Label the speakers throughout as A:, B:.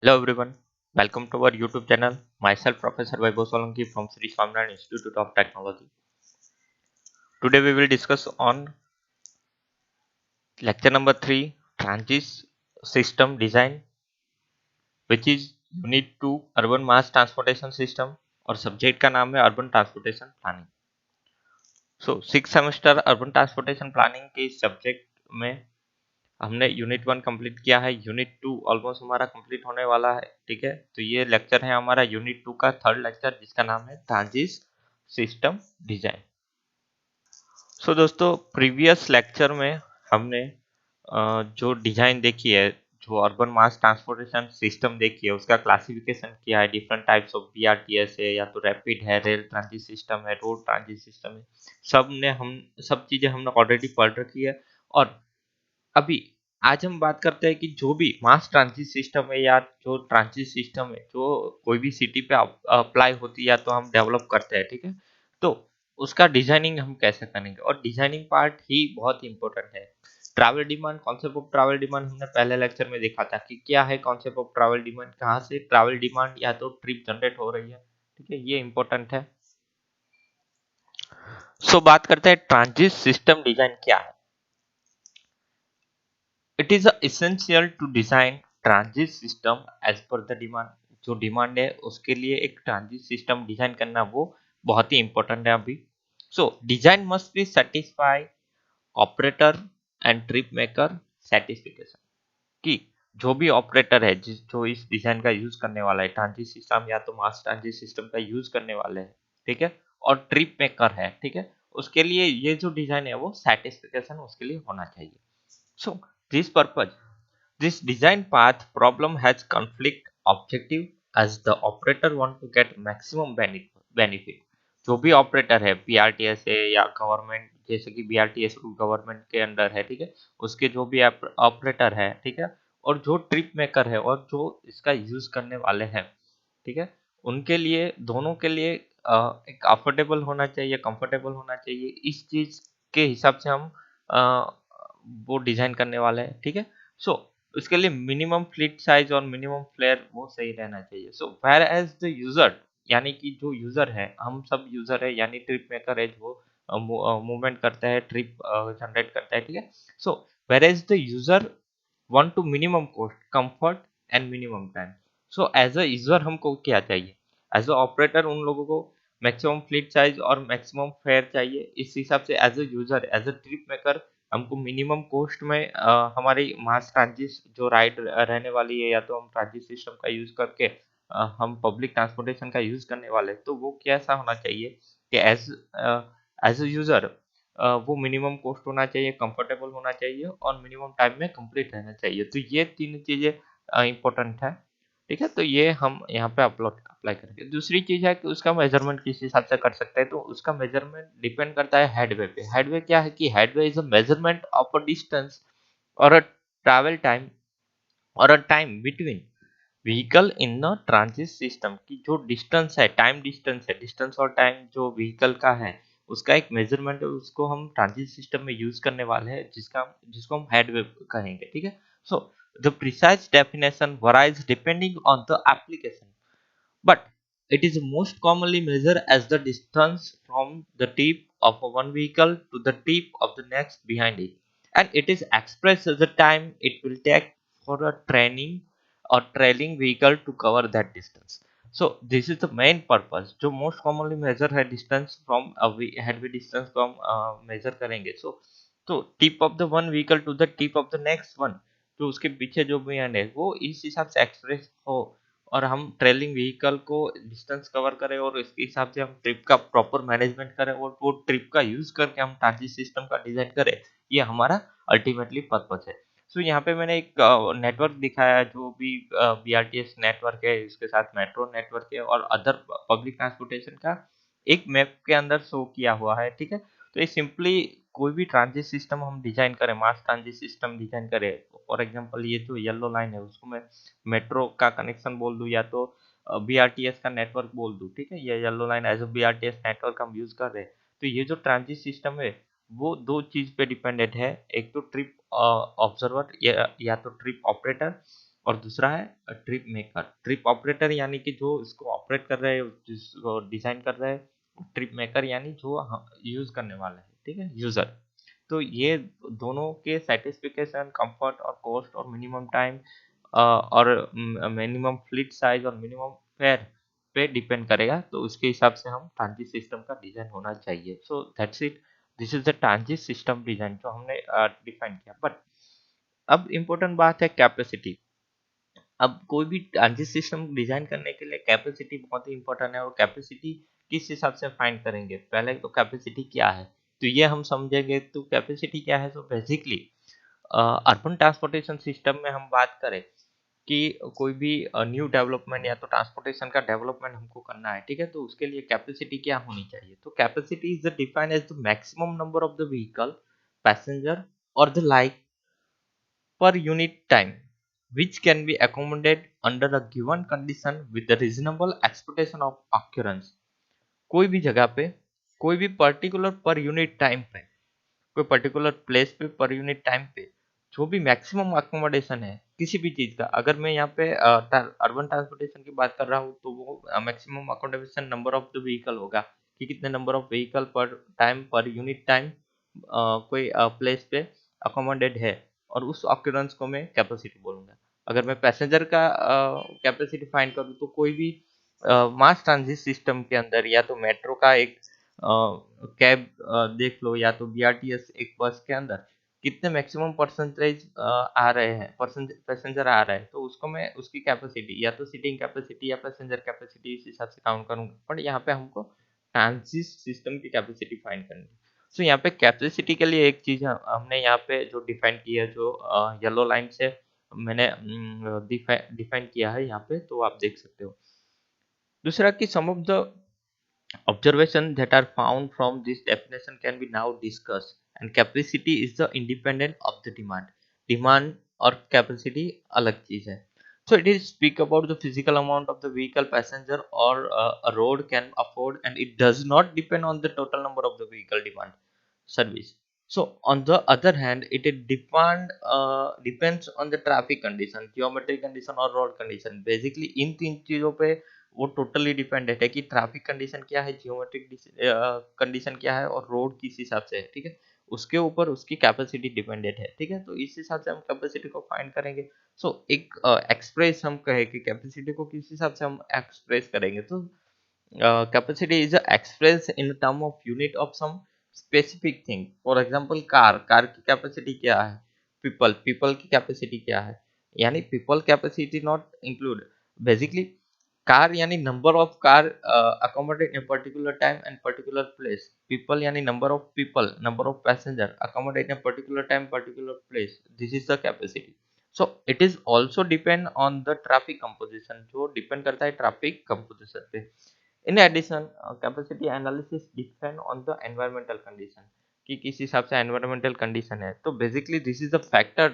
A: Hello everyone, welcome to our YouTube channel. Myself Professor Vaibhav Solanki from Sri Swaminarayan Institute of Technology. Today we will discuss on lecture number 3 Transit System Design, which is Unit 2 Urban Mass Transportation System और subject का नाम है urban transportation planning. Six semester urban transportation planning के इस subject में हमने unit 1 complete किया है। यूनिट 2 ऑलमोस्ट हमारा कंप्लीट होने वाला है। ठीक है, तो ये लेक्चर है हमारा यूनिट 2 का थर्ड लेक्चर, जिसका नाम है ट्रांजिट सिस्टम डिजाइन। दोस्तों, प्रीवियस लेक्चर में हमने जो डिजाइन देखी है, जो अर्बन मास ट्रांसपोर्टेशन सिस्टम देखी है, उसका क्लासिफिकेशन किया है। डिफरेंट टाइप्स ऑफ बीआरटीएस है, या तो रैपिड है, रेल ट्रांजिट सिस्टम है, रोड ट्रांजिट सिस्टम है। सब चीजें हमने ऑलरेडी पढ़ रखी है। और अभी आज हम बात करते हैं कि जो भी मास ट्रांजिट सिस्टम है, या जो ट्रांजिट सिस्टम है जो कोई भी सिटी पे अप्लाई होती है या तो हम डेवलप करते हैं। ठीक है, तो उसका डिजाइनिंग हम कैसे करेंगे, और डिजाइनिंग पार्ट ही बहुत इंपॉर्टेंट है। Travel demand, concept of travel demand हमने पहले लेक्चर में देखा था कि क्या है कॉन्सेप्ट ऑफ ट्रैवल डिमांड, कहाँ से ट्रैवल डिमांड या तो ट्रिप जनरेट हो रही है। ठीक है, ये इंपॉर्टेंट है। बात करते हैं ट्रांजिट सिस्टम डिजाइन क्या है। It is essential to design transit system as per the demand। जो डिमांड है उसके लिए एक ट्रांजिट सिस्टम डिजाइन करना वो बहुत ही इंपॉर्टेंट है अभी। Design must be satisfy operator and trip maker satisfaction, कि जो भी ऑपरेटर है जो इस डिजाइन का यूज करने वाला है, ट्रांजिट सिस्टम या तो मास ट्रांजिट सिस्टम का यूज करने वाले हैं। ठीक है, और ट्रिप मेकर है। ठीक है, उसके लिए ये जो डिजाइन है वो सेटिस्फिकेशन उसके लिए होना चाहिए। So this purpose, this design path problem has conflict objective as the operator want to get maximum benefit। जो भी ऑपरेटर है, पीआरटीएस है या गवर्नमेंट, जैसे कि बीआरटीएस गवर्नमेंट के अंडर है। ठीक है, उसके जो भी ऑपरेटर है, ठीक है, और जो ट्रिप मेकर है और जो इसका यूज करने वाले हैं, ठीक है, उनके लिए, दोनों के लिए एक अफोर्डेबल होना चाहिए, कंफर्टेबल होना चाहिए। इस चीज के हिसाब से हम वो डिजाइन करने वाले हैं। ठीक है, सो उसके लिए मिनिमम फ्लीट साइज और मिनिमम फ्लेयर वो सही रहना चाहिए। वेयर एज द यूजर, यानी कि जो यूजर है, हम सब यूजर है, यानी ट्रिप मेकर है जो मूवमेंट करता है, ट्रिप जनरेट करता है। ठीक है, so where as the user want to minimum cost, comfort and minimum time. As a user हमको क्या चाहिए, एज अ ऑपरेटर उन लोगों को मैक्सिमम फ्लीट साइज और मैक्सिमम फेयर चाहिए। इस हिसाब से as a user, as a trip maker, हमको मिनिमम कॉस्ट में हमारी मास ट्रांजिट जो राइड रहने वाली है, या तो हम ट्रांजिट सिस्टम का यूज करके हम पब्लिक ट्रांसपोर्टेशन का यूज करने वाले हैं, तो वो कैसा होना चाहिए कि एज अ यूजर वो मिनिमम कॉस्ट होना चाहिए, कंफर्टेबल होना चाहिए और मिनिमम टाइम में कंप्लीट रहना चाहिए। तो ये तीन चीजें इंपॉर्टेंट है। ठीक है, तो ये हम यहाँ पे अपलोड अप्लाई करेंगे। दूसरी चीज है कि उसका मेजरमेंट किस हिसाब से कर सकते हैं, तो उसका मेजरमेंट डिपेंड करता है हेडवे पे। हेडवे क्या है कि headway is a measurement of a distance और अ ट्रैवल टाइम और a time between vehicle in a transit system, की जो डिस्टेंस है, टाइम डिस्टेंस है, डिस्टेंस और टाइम जो व्हीकल का है, उसका एक मेजरमेंट है। उसको हम ट्रांजिट सिस्टम में यूज करने वाले हैं, जिसको हम हेडवे कहेंगे। ठीक है, so the precise definition varies depending on the application, but it is most commonly measured as the distance from the tip of one vehicle to the tip of the next behind it, and it is expressed as the time it will take for a training or trailing vehicle to cover that distance। This is the main purpose। जो most commonly measure है distance from headway distance को हम measure करेंगे। तो tip of the one vehicle to the tip of the next one, जो उसके पीछे जो भी है वो इस हिसाब से एक्सप्रेस हो, और हम ट्रेलिंग व्हीकल को डिस्टेंस कवर करें, और इसके हिसाब से हम ट्रिप का प्रॉपर मैनेजमेंट करें, और वो ट्रिप का यूज करके हम ट्रांजिट सिस्टम का डिजाइन करें। ये हमारा अल्टीमेटली पर्पस है। यहाँ पे मैंने एक नेटवर्क दिखाया है, जो भी बीआरटीएस नेटवर्क है, इसके साथ मेट्रो नेटवर्क है और अदर पब्लिक ट्रांसपोर्टेशन का एक मैप के अंदर शो किया हुआ है। ठीक है, तो ये सिंपली कोई भी ट्रांजिट सिस्टम हम डिजाइन करें, मास ट्रांजिट सिस्टम डिजाइन करें, फॉर एग्जांपल ये जो येलो लाइन है उसको मैं मेट्रो का कनेक्शन बोल दूं, या तो बीआरटीएस का नेटवर्क बोल दूं। ठीक है, ये yellow line as a BRTS network हम यूज कर रहे हैं। तो ये जो ट्रांजिट सिस्टम है वो दो चीज पे डिपेंडेंट है, एक तो ट्रिप ऑब्जर्वर या तो ट्रिप ऑपरेटर, और दूसरा है ट्रिप मेकर। ट्रिप ऑपरेटर यानी कि जो इसको ऑपरेट कर रहे हैं, जिसको डिजाइन कर रहे हैं। ट्रिप मेकर यानी जो यूज करने वाला है, ठीक है, यूजर। तो ये दोनों के सेटिस्फिकेशन, कंफर्ट और कॉस्ट और मिनिमम टाइम और मिनिमम फ्लीट साइज और मिनिमम फेयर पे डिपेंड करेगा। तो उसके हिसाब से हम ट्रांजिट सिस्टम का डिजाइन होना चाहिए। So that's it, this is the transit system design जो हमने डिफाइन किया। बट अब इम्पोर्टेंट बात है कैपेसिटी। अब कोई भी ट्रांजिट सिस्टम डिजाइन करने के लिए कैपेसिटी बहुत ही इंपॉर्टेंट है। और कैपेसिटी किस हिसाब से फाइंड करेंगे, पहले तो कैपेसिटी क्या है तो ये हम समझेंगे। तो कैपेसिटी क्या है, तो बेसिकली अर्बन ट्रांसपोर्टेशन सिस्टम में हम बात करें कि कोई भी न्यू डेवलपमेंट या तो ट्रांसपोर्टेशन का डेवलपमेंट हमको करना है, ठीक है, तो उसके लिए कैपेसिटी क्या होनी चाहिए। तो capacity is the defined as the maximum number of the vehicle, passenger और the like per unit time which can be accommodated under a given condition with a reasonable expectation of occurrence। कोई भी जगह पे, कोई भी particular per unit time पे, कोई particular place पे पर यूनिट टाइम पे जो भी मैक्सिमम अकोमोडेशन है किसी भी चीज का। अगर मैं यहाँ पे अर्बन ट्रांसपोर्टेशन की बात कर रहा हूँ तो वो maximum accommodation number of the vehicle होगा कि कितने नंबर ऑफ व्हीकल पर टाइम, पर यूनिट टाइम कोई प्लेस पे अकोमोडेट है, और उस ऑक्यूरेंस को मैं कैपेसिटी बोलूंगा। अगर मैं पैसेंजर का कैपेसिटी फाइंड करूँ तो कोई भी मास ट्रांजिट सिस्टम के अंदर या तो मेट्रो का एक कैब देख लो या तो बीआरटीएस एक बस के अंदर कितने मैक्सिमम परसेंटेज आ रहे हैं, पैसेंजर आ रहा है, तो उसको मैं उसकी कैपेसिटी या तो सीटिंग कैपेसिटी या पैसेंजर कैपेसिटी इस हिसाब से काउंट करूंगा। बट यहाँ पे हमको ट्रांजिट सिस्टम की कैपेसिटी फाइंड करनी है। सो यहाँ पे कैपेसिटी के लिए एक चीज हमने यहाँ पे जो डिफाइन की है, जो येलो लाइन से मैंने डिफाइन किया है यहाँ पे, तो आप देख सकते हो। दूसरा कि sum of the observations that are found from this definition can be now discussed, and capacity is the independent of the demand और capacity अलग चीज है। So it is speak about the physical amount of the vehicle, passenger or a road can afford, and it does not depend on the total number of the vehicle demand service। So on the other hand it depends on the traffic condition, geometric condition और road condition। basically इन तीन चीजों पे वो totally dependent है कि traffic condition क्या है, geometric condition क्या है और रोड किस हिसाब से है, ठीक है, उसके ऊपर उसकी कैपेसिटी डिपेंडेंट है, ठीक है। तो इस हिसाब से हम कैपेसिटी को फाइंड करेंगे। सो एक एक्सप्रेस हम कहे कि कैपेसिटी को किस हिसाब से हम एक्सप्रेस करेंगे, तो capacity is expressed in term of unit of some specific thing। for example car की कैपेसिटी क्या है, पीपल की कैपेसिटी क्या है, यानी people capacity not include. Basically car यानी number of car accommodate in particular time and particular place. People यानी number of people, number of passenger accommodate in particular time, particular place, this is the capacity. So it is also depend on the traffic composition, जो depend करता है traffic composition पे। In addition, capacity analysis depend on the environmental condition कि किस हिसाब से environmental condition है। तो basically this is the factor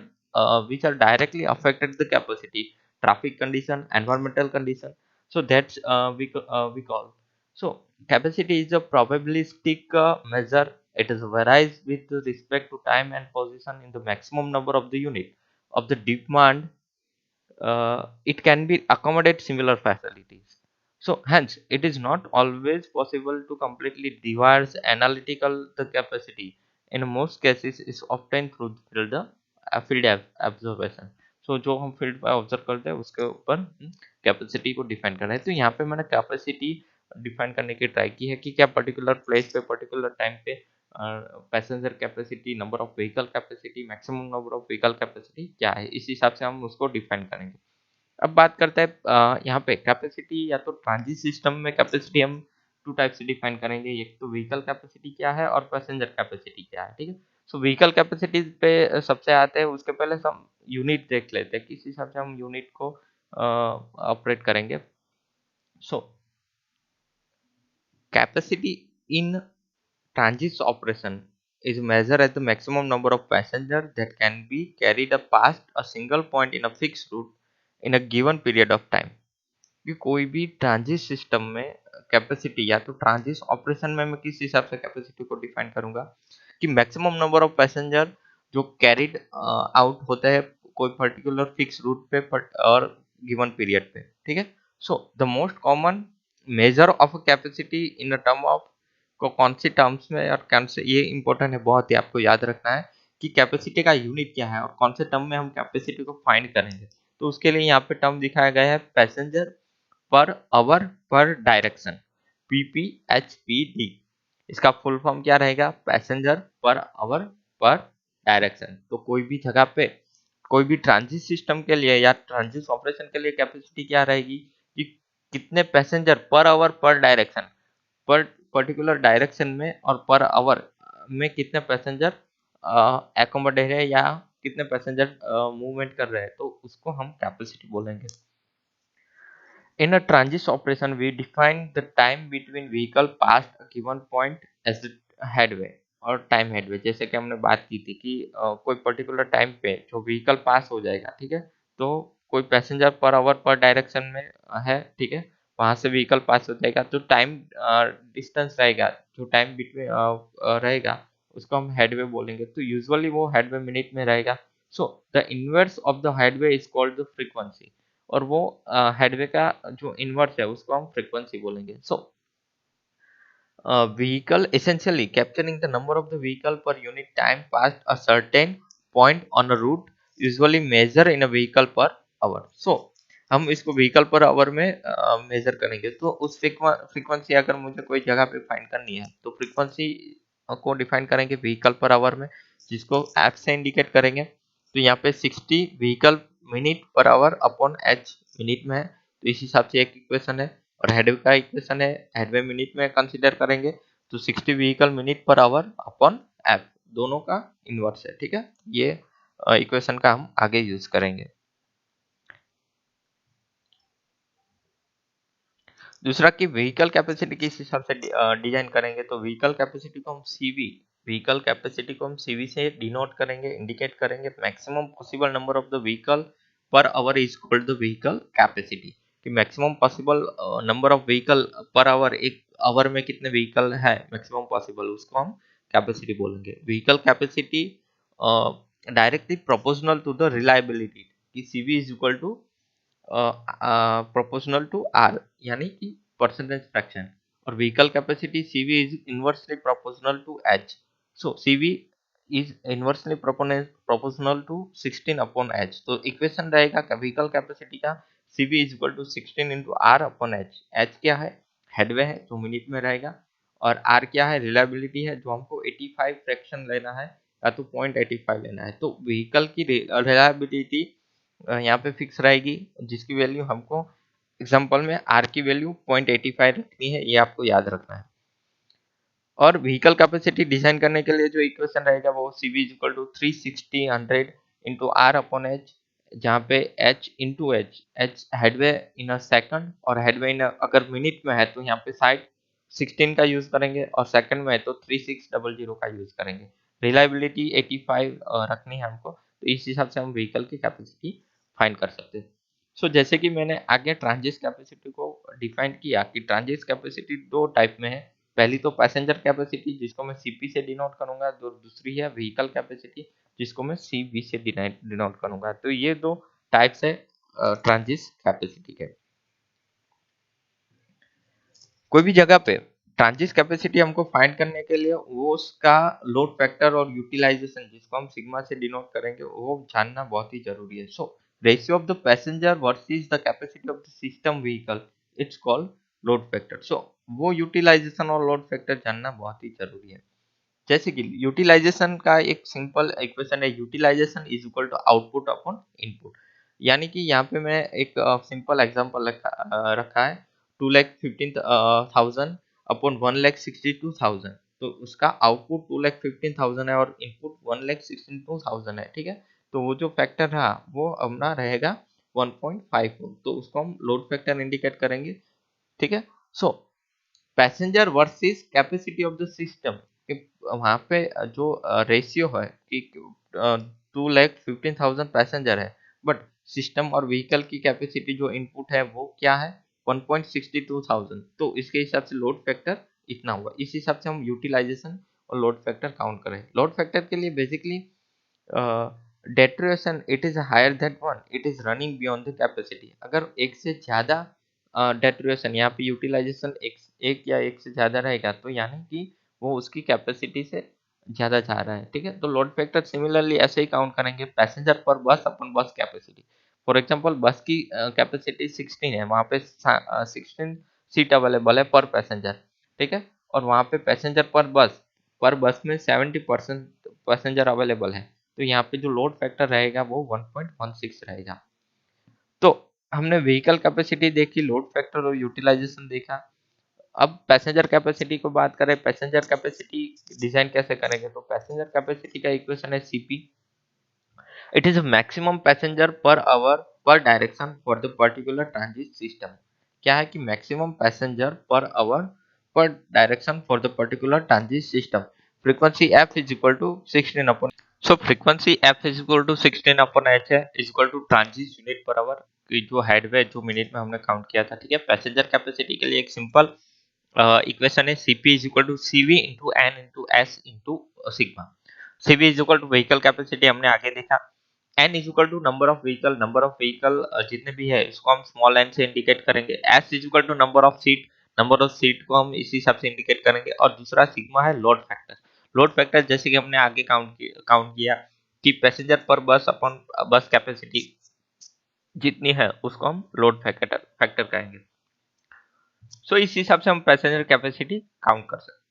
A: which are directly affected the capacity, traffic condition, environmental condition। So that's we call। So capacity is a probabilistic measure। It is varies with respect to time and position in the maximum number of the unit of the demand। it can be accommodate similar facilities। So hence it is not always possible to completely devise analytical the capacity। In most cases is obtained through observation। So जो हम field पर observe करते हैं उसके ऊपर capacity को define करना है। तो यहाँ पे मैंने कैपेसिटी डिफाइन करने की ट्राई की है कि क्या पर्टिकुलर प्लेस पे पर्टिकुलर टाइम पे passenger capacity, number of vehicle capacity, maximum number of vehicle capacity क्या है, इस हिसाब से हम उसको डिफाइन करेंगे। अब बात करते हैं यहाँ पे कैपेसिटी या तो ट्रांजिट सिस्टम में कैपेसिटी हम टू टाइप से डिफाइन करेंगे। एक तो व्हीकल कैपेसिटी क्या है और पैसेंजर कैपेसिटी क्या है, ठीक है। सो व्हीकल कैपेसिटी पे सबसे आते हैं, उसके पहले हम यूनिट देख लेते हैं किस हिसाब से हम यूनिट को ऑपरेट करेंगे। So capacity in transit operation is measured as the maximum number of passengers that can be carried past a single point in a fixed route in a given period of time। कि कोई भी transit system में capacity या तो transit operation में मैं किस हिसाब से कैपेसिटी को डिफाइन करूंगा कि मैक्सिमम नंबर ऑफ पैसेंजर जो कैरिड आउट होते हैं कोई पर्टिकुलर फिक्स रूट पे और गिवन पीरियड पे, ठीक है। So the most common measure of capacity in a term of को कौन सी टर्म्स में और कौन से, ये इंपॉर्टेंट है बहुत ही, आपको याद रखना है कि कैपेसिटी का यूनिट क्या है और कौन से टर्म में हम कैपेसिटी को फाइंड करेंगे। तो उसके लिए यहाँ पे टर्म दिखाया गया है passenger per hour per direction, PPHPD। इसका फुल फॉर्म क्या रहेगा, passenger per hour per direction. तो कोई भी जगह पे कोई भी ट्रांजिट सिस्टम के लिए या ट्रांजिट ऑपरेशन के लिए कैपेसिटी क्या रहेगी कि कितने passenger per hour per direction, पर पर्टिकुलर डायरेक्शन में और पर आवर में कितने पैसेंजर एकोमोडेट है या कितने पैसेंजर मूवमेंट कर रहे हैं, तो उसको हम कैपेसिटी बोलेंगे। In a transit operation, we define the time between vehicle past a given point as the headway और टाइम हेडवे। जैसे कि हमने बात की थी कि कोई पर्टिकुलर टाइम पे जो व्हीकल पास हो जाएगा, ठीक है, तो कोई passenger per hour per direction में है, ठीक है, वहां से व्हीकल पास हो जाएगा, तो टाइम डिस्टेंस रहेगा, जो टाइम बिटवीन रहेगा उसको हम हेडवे बोलेंगे। तो यूजुअली वो हेडवे मिनट में रहेगा। So the inverse of the headway is called the frequency, और वो हेडवे का जो इनवर्स है उसको हम फ्रीक्वेंसी बोलेंगे। सो vehicle essentially capturing the number of the vehicle per unit time past a certain point on a route, usually measure in a vehicle per hour। so हम इसको व्हीकल पर आवर में major करेंगे। तो उस frequency अगर मुझे कोई जगह पे फाइंड करनी है तो फ्रीक्वेंसी को डिफाइन करेंगे व्हीकल पर आवर में, जिसको एफ से इंडिकेट करेंगे। तो यहाँ पे 60 vehicle minute per hour upon H minute में है, तो इस हिसाब से एक इक्वेशन है। और हेडवे का इक्वेशन है, हेडवे मिनट में कंसीडर करेंगे तो 60 vehicle minute per hour upon F, दोनों का इनवर्स है, ठीक है। ये इक्वेशन का हम आगे यूज करेंगे। दूसरा कि व्हीकल कैपेसिटी किस हिसाब से डिजाइन करेंगे, तो व्हीकल कैपेसिटी को हम सीवी, व्हीकल कैपेसिटी को हम सीवी से डिनोट करेंगे, इंडिकेट करेंगे। Maximum possible number of the vehicle per hour is called the vehicle capacity, कि maximum possible number of vehicle per hour, एक आवर में कितने व्हीकल है मैक्सिमम पॉसिबल, उसको हम कैपेसिटी बोलेंगे। Vehicle capacity directly proportional to the reliability, कि CV is equal to proportional to R, यानी कि परसेंटेज फ्रैक्शन। और vehicle capacity CV is inversely proportional to H. So CV is inversely proportional to 16 upon H. तो equation रहेगा vehicle capacity का, CV is equal to 16 into R upon H. H क्या है, headway है जो minute में रहेगा, और आर क्या है, रिलायबिलिटी है जो हमको 85 फ्रैक्शन लेना है या तो 0.85 लेना है। तो व्हीकल की रिलायबिलिटी यहाँ पे फिक्स रहेगी, जिसकी वैल्यू हमको एग्जांपल में आर की वैल्यू 0.85 रखनी है, ये आपको याद रखना है। और व्हीकल कैपेसिटी डिजाइन करने के लिए जो इक्वेशन रहेगा वो CV is equal to 360 100 into R upon H, जहाँ पे H into H, H headway in a second, और हेडवे इन अगर मिनट में है तो यहाँ पे साइड 16 का यूज करेंगे, और सेकंड में है तो 3600 का यूज करेंगे। रिलायबिलिटी 85 रखनी है हमको, तो इस हिसाब से हम व्हीकल की कैपेसिटी फाइंड कर सकते हैं। सो जैसे कि मैंने आगे ट्रांजिट कैपेसिटी को डिफाइन किया कि ट्रांजिट कैपेसिटी दो टाइप में है। पहली तो पैसेंजर कैपेसिटी, जिसको मैं सीपी से डिनोट करूंगा, जो दूसरी है व्हीकल कैपेसिटी, जिसको मैं सीवी से डिनोट करूंगा। तो ये दो टाइप्स है ट्रांजिट कैपेसिटी के। कोई भी जगह पे ट्रांजिट कैपेसिटी हमको फाइंड करने के लिए वो उसका लोड फैक्टर और यूटिलाइजेशन, जिसको हम सिग्मा से डिनोट करेंगे, वो जानना बहुत ही जरूरी है। So ratio of the passenger versus the capacity of the system vehicle, it's called load factor. So वो यूटिलाइजेशन और लोड फैक्टर जानना बहुत ही जरूरी है। जैसे कि यूटिलाइजेशन का एक सिंपल इक्वेशन है, utilisation is equal to output upon input. यानी कि यहाँ पे मैं एक सिंपल एग्जांपल रखा है 2,15,000 अपॉन 1,62,000। तो उसका आउटपुट 2,15,000 है और इनपुट 1,62,000 है, ठीक है। तो वो जो फैक्टर रहा वो अपना रहेगा 1.54, तो उसको हम लोड फैक्टर इंडिकेट करेंगे, ठीक है। So passenger versus capacity of the system, वहां पे जो रेशियो है कि 2,15,000 पैसेंजर है, बट सिस्टम और व्हीकल की कैपेसिटी जो इनपुट है वो क्या है 1.62,000। तो इसके हिसाब से लोड फैक्टर इतना हुआ। इस हिसाब से हम यूटिलाइजेशन और लोड फैक्टर काउंट करें। लोड फैक्टर के लिए basically the ratio it is higher than one, it is running beyond the capacity. अगर एक से ज़्यादा डेटरेशन यहाँ पे यूटिलाइजेशन एक या एक से ज़्यादा रहेगा तो यानी कि वो उसकी कैपेसिटी से ज़्यादा जा रहा है, ठीक है। तो लोड फैक्टर सिमिलरली ऐसे ही काउंट करेंगे, पैसेंजर पर बस अपन बस कैपेसिटी। फॉर एग्जांपल बस की कैपेसिटी 16 है, वहाँ पे 16 सीट अवेलेबल है पर पैसेंजर, ठीक है। और वहाँ पे पैसेंजर पर बस में 70% पैसेंजर अवेलेबल है, तो यहाँ पे जो लोड फैक्टर रहेगा वो 1.16 रहेगा। तो हमने व्हीकल कैपेसिटी देखी, लोड फैक्टर और यूटिलाइजेशन देखा। अब पैसेंजर कैपेसिटी को बात करें, पैसेंजर कैपेसिटी डिजाइन कैसे करेंगे, तो पैसेंजर कैपेसिटी का इक्वेशन है CP, it is maximum passenger per hour per direction for the particular transit system. क्या है कि maximum passenger per hour per direction for the particular transit system. Frequency F is equal to 16 upon, so frequency F is equal to 16 upon H है, is equal to transit unit per hour की जो headway जो minute में हमने count किया था, ठीक है। पैसेंजर कैपेसिटी के लिए एक सिंपल इक्वेशन है CP is equal to CV into N into S into sigma. CV is equal to vehicle capacity हमने आगे देखा, N is equal to number of vehicle जितने भी है इसको हम स्मॉल एन से इंडिकेट करेंगे। S is equal to number of seat को हम इसी हिसाब से इंडिकेट करेंगे। और दूसरा सिग्मा है लोड फैक्टर। लोड फैक्टर जैसे कि हमने आगे काउंट किया कि पैसेंजर पर बस अपन बस कैपेसिटी जितनी है उसको हम लोड फैक्टर कहेंगे। सो इस हिसाब से हम पैसेंजर कैपेसिटी काउंट कर सकते हैं।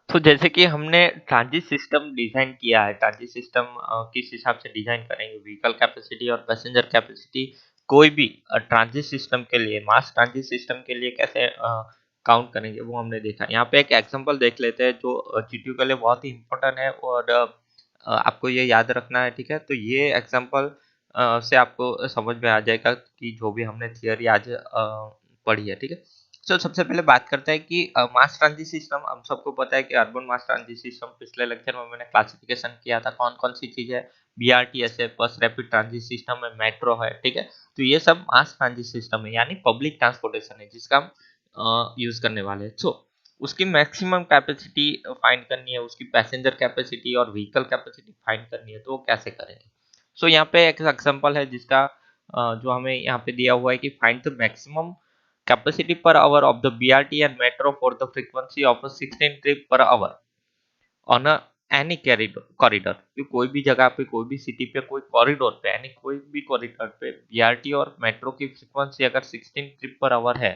A: तो जैसे कि हमने ट्रांजिट सिस्टम डिजाइन किया है, ट्रांजिट सिस्टम किस हिसाब से डिजाइन करेंगे, व्हीकल कैपेसिटी और पैसेंजर कैपेसिटी कोई भी ट्रांजिट सिस्टम के लिए, मास ट्रांजिट सिस्टम के लिए कैसे काउंट करेंगे वो हमने देखा। यहाँ पे एक एग्जांपल देख लेते हैं जो जीटीयू के लिए बहुत ही इंपॉर्टेंट है और आपको ये याद रखना है, ठीक है। तो ये एग्जांपल से आपको समझ में आ जाएगा कि जो भी हमने थियोरी आज पढ़ी है, ठीक है। तो सबसे पहले बात करते हैं कि मास ट्रांजिट सिस्टम। हम सबको पता है कि अर्बन मास ट्रांजिट सिस्टम, पिछले लेक्चर में मैंने क्लासिफिकेशन किया था कौन कौन सी चीज है, बीआरटीएस है, बस रैपिड ट्रांजिट सिस्टम है, मेट्रो है, ठीक है। तो ये सब मास ट्रांजिट सिस्टम है, यानी पब्लिक ट्रांसपोर्टेशन है जिसका हम यूज करने वाले हैं। सो उसकी मैक्सिमम कैपेसिटी फाइंड करनी है, उसकी पैसेंजर कैपेसिटी और व्हीकल कैपेसिटी फाइंड करनी है, तो वो कैसे करेंगे। सो यहाँ पे एक एग्जांपल है जिसका जो हमें यहाँ पे दिया हुआ है कि find the maximum capacity per hour of the BRT and metro for the frequency of a 16 trip per hour on a any corridor। कि कोई भी जगह पे, कोई भी सिटी पे, कोई कॉरिडोर पे, यानी कोई भी कॉरिडोर पे बीआरटी और मेट्रो की फ्रीक्वेंसी अगर 16 ट्रिप पर आवर है,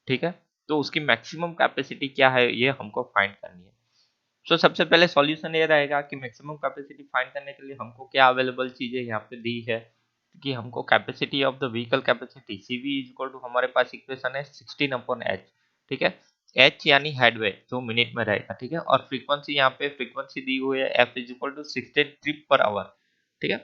A: ठीक है, तो उसकी मैक्सिमम कैपेसिटी क्या है ये हमको फाइंड करनी है। सो सबसे पहले सॉल्यूशन ये रहेगा कि मैक्सिमम कैपेसिटी फाइंड करने के लिए हमको क्या अवेलेबल चीजें यहाँ पे दी है कि हमको capacity of the vehicle capacity CV is equal to, हमारे पास इक्वेशन है 16 अपॉन एच, ठीक है। एच यानी हेडवे जो मिनट में रहेगा, ठीक है। और फ्रीक्वेंसी यहाँ पे फ्रीक्वेंसी दी हुई है F is equal to 16 trip per hour, ठीक है।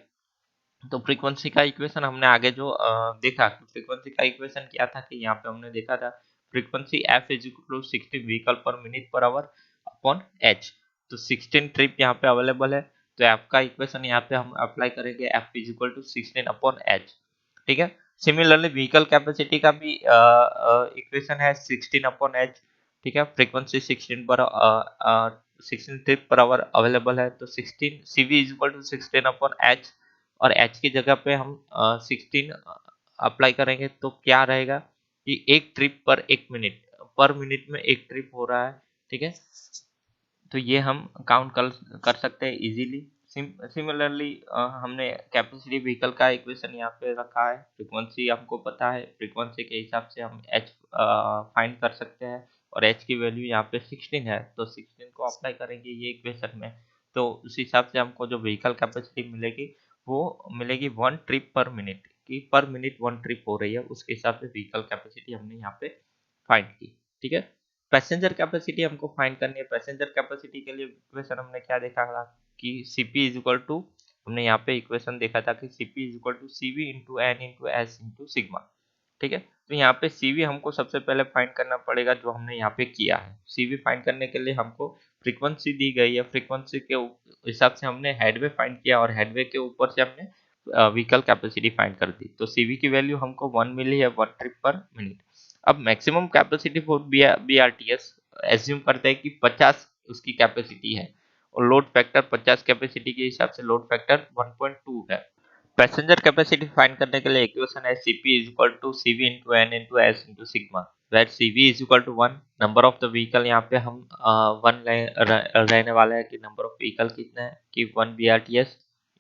A: तो फ्रीक्वेंसी का इक्वेशन हमने आगे जो देखा, फ्रीक्वेंसी का इक्वेशन क्या था कि यहाँ पे हमने देखा था frequency F is equal to 16 vehicle per minute per hour upon H. तो 16 ट्रिप यहाँ पे अवेलेबल है, तो एफ का इक्वेशन यहाँ पे हम अप्लाई करेंगे, F is equal to 16 upon H, ठीक है। सिमिलरली व्हीकल कैपेसिटी का भी इक्वेशन है 16 अपॉन एच, ठीक है। फ्रीक्वेंसी 16 पर 16 ट्रिप पर आवर अवेलेबल है, तो 16 CV is equal to 16 upon H, और एच की जगह पे हम 16 अप्लाई करेंगे तो क्या रहेगा कि एक ट्रिप पर एक मिनट, पर मिनट में एक ट्रिप हो रहा है, ठीक है। तो ये हम काउंट कर सकते हैं इजीली। सिमिलरली हमने कैपेसिटी व्हीकल का इक्वेशन यहाँ पे रखा है, फ्रीक्वेंसी हमको पता है, फ्रीक्वेंसी के हिसाब से हम एच फाइंड कर सकते हैं, और एच की वैल्यू यहाँ पे 16 है, तो 16 को अप्लाई करेंगे ये इक्वेशन में, तो उस हिसाब से हमको जो व्हीकल कैपेसिटी मिलेगी वो मिलेगी 1 ट्रिप पर मिनट, की पर मिनट 1 ट्रिप हो रही है, उसके हिसाब से व्हीकल कैपेसिटी हमने यहाँ पे फाइंड की, ठीक है। पैसेंजर कैपेसिटी हमको फाइंड करनी है। पैसेंजर कैपेसिटी के लिए इक्वेशन हमने क्या देखा था कि Cp इज इक्वल टू, हमने यहाँ पे इक्वेशन देखा था कि Cp is equal to Cv into N into S into sigma, ठीक है। तो यहाँ पे Cv हमको सबसे पहले फाइंड करना पड़ेगा, जो हमने यहाँ पे किया है। Cv फाइंड करने के लिए हमको फ्रीक्वेंसी दी गई है, फ्रीक्वेंसी के हिसाब से हमने हेडवे फाइंड किया, और हेडवे के ऊपर से हमने व्हीकल कैपेसिटी फाइंड कर दी। तो Cv की वैल्यू हमको 1 मिली है, 1 ट्रिप पर मिनट। अब maximum capacity for BRTS assume करते हैं कि 50 उसकी कैपेसिटी है, और लोड फैक्टर 50 कैपेसिटी के हिसाब से लोड फैक्टर 1.2 है। पैसेंजर कैपेसिटी फाइंड करने के लिए इक्वेशन है Cp is equal to Cv into N into S into sigma, where Cv is equal to 1, number of the vehicle यहाँ पे हम 1 रहने वाला है कि नंबर ऑफ व्हीकल कितने हैं कि 1 BRTS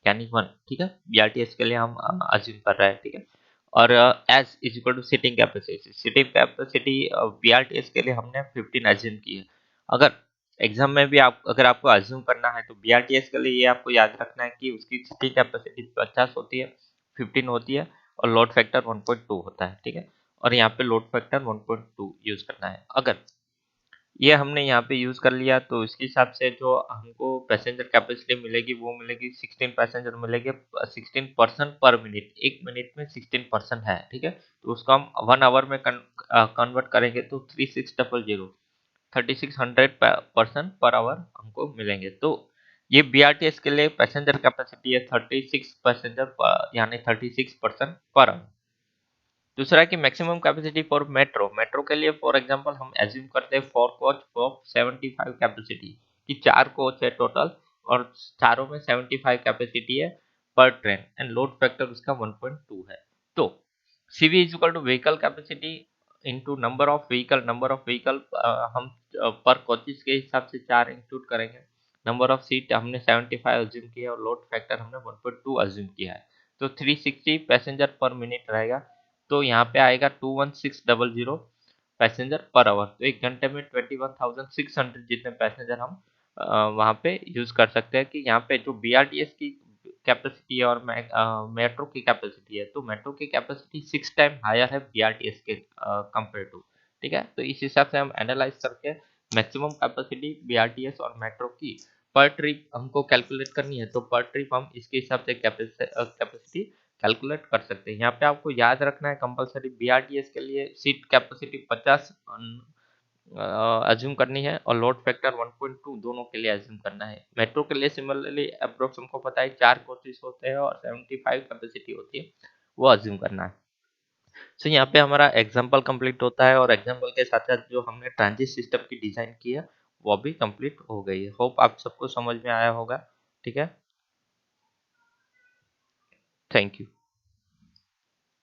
A: यानी 1, ठीक है, BRTS के लिए हम अज्यूम कर रहे हैं, ठीक है। और S is equal to sitting capacity BRTS के लिए हमने 15 अज्यूम की है। अगर एग्जाम में भी अगर आपको अज्यूम करना है तो BRTS के लिए ये आपको याद रखना है कि उसकी सीटिंग कैपेसिटी 50 होती है, 15 होती है और लोड फैक्टर 1.2 होता है, ठीक है। और यहाँ पे लोड फैक्टर 1.2 यूज करना है। अगर ये हमने यहाँ पे यूज कर लिया तो इसके हिसाब से जो हमको पैसेंजर कैपेसिटी मिलेगी वो मिलेगी 16 पैसेंजर मिलेंगे, 16% पर मिनट, एक मिनट में 16% है, ठीक है। तो उसको हम 1 आवर में कन्वर्ट करेंगे तो 3600 पर्सन पर आवर हमको मिलेंगे। तो ये BRTS के लिए पैसेंजर कैपेसिटी है 36 पैसेंजर यानी 36% पर आवर। दूसरा कि मैक्सिमम कैपेसिटी फॉर मेट्रो के लिए फॉर एग्जांपल हम एज्यूम करते हैं 4 कोच ऑफ 75 कैपेसिटी कि 4 कोच है टोटल और चारों में 75 कैपेसिटी है पर ट्रेन एंड लोड फैक्टर उसका 1.2 है। तो CV is equal to vehicle capacity into number of vehicle हम पर कोचेस के हिसाब से 4 इंक्लूड करेंगे, नंबर ऑफ सीट हमने 75 अज्यूम किया और लोड फैक्टर हमने 1.2 अज्यूम किया है। तो 360 पैसेंजर पर मिनट रहेगा। तो यहाँ पे आएगा 21600 पैसेंजर पर आवर। तो एक घंटे में 21,600 जितने पैसेंजर हम वहाँ पे यूज कर सकते हैं। कि यहाँ पे जो BRTS की कैपेसिटी है और मेट्रो की कैपेसिटी है, तो मेट्रो की कैपेसिटी 6 टाइम हायर है BRTS के कंपेयर टू, ठीक है। तो इस हिसाब से हम एनालाइज करके मैक्सिमम कैपेसिटी BRTS और मेट्रो की पर ट्रिप हमको कैलकुलेट करनी है, तो पर ट्रिप हम इसके हिसाब से कैपेसिटी कैलकुलेट कर सकते हैं। यहाँ पे आपको याद रखना है कंपलसरी BRTS के लिए सीट कैपेसिटी 50 अज्यूम करनी है और लोड फैक्टर 1.2 दोनों के लिए अज्यूम करना है। मेट्रो के लिए सिमिलरली अप्रोक्स हमको पता है 4 कोचेस होते हैं और 75 कैपेसिटी होती है, वो अज्यूम करना है। सो यहाँ पे हमारा एग्जाम्पल कंप्लीट होता है और एग्जाम्पल के साथ साथ जो हमने ट्रांजिट सिस्टम की डिजाइन की है वो भी कंप्लीट हो गई है। होप आप सबको समझ में आया होगा, ठीक है। Thank you.